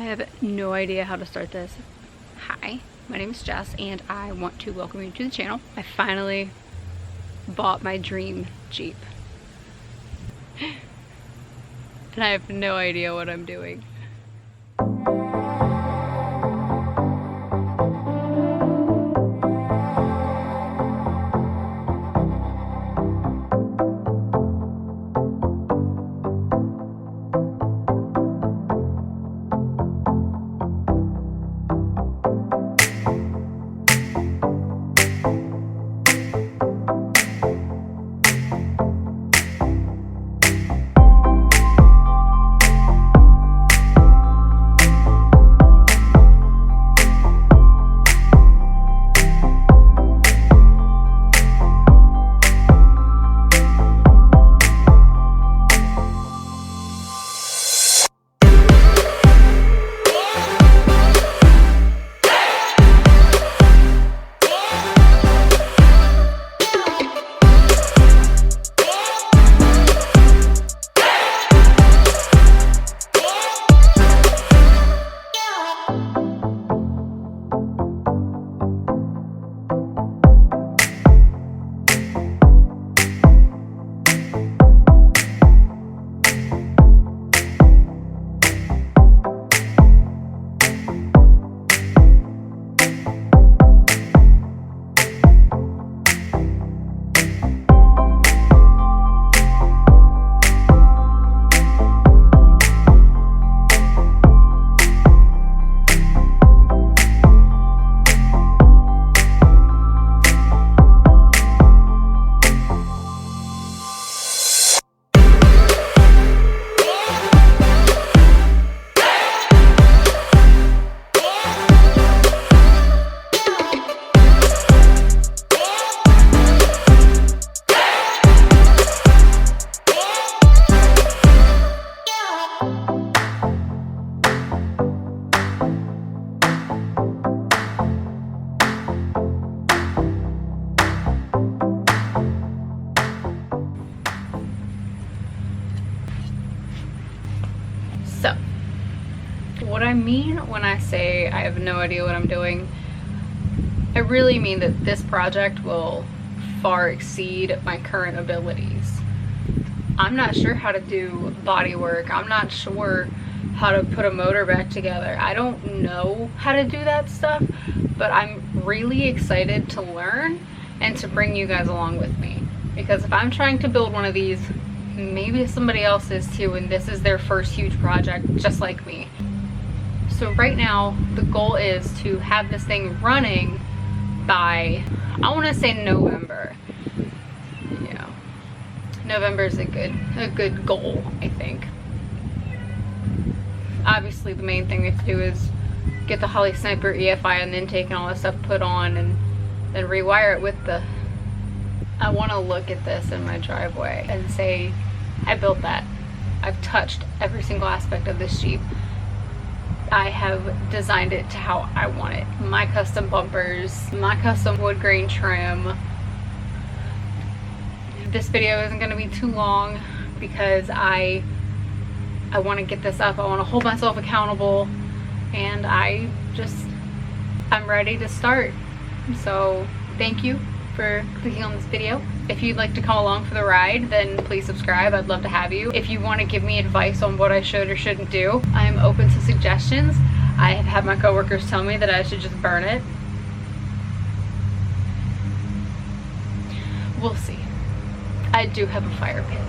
I have no idea how to start this. Hi, my name is Jess and I want to welcome you to the channel. I finally bought my dream Jeep. And I have no idea what I'm doing. So, what I mean when I say I have no idea what I'm doing, I really mean that this project will far exceed my current abilities. I'm not sure how to do body work. I'm not sure how to put a motor back together. I don't know how to do that stuff, but I'm really excited to learn and to bring you guys along with me. Because if I'm trying to build one of these, maybe somebody else is too, and this is their first huge project just like me. So right now the goal is to have this thing running by, I want to say November. Yeah, November is a good goal, I think. Obviously the main thing we have to do is get the Holly Sniper EFI and intake and all that stuff put on, and then rewire it with the, I want to look at this in my driveway and say, I built that. I've touched every single aspect of this Jeep. I have designed it to how I want it. My custom bumpers, my custom wood grain trim. This video isn't going to be too long because I want to get this up. I want to hold myself accountable, and I'm ready to start. So thank you for clicking on this video. If you'd like to come along for the ride, then please subscribe. I'd love to have you. If you want to give me advice on what I should or shouldn't do, I am open to suggestions. I have had my coworkers tell me that I should just burn it. We'll see. I do have a fire pit.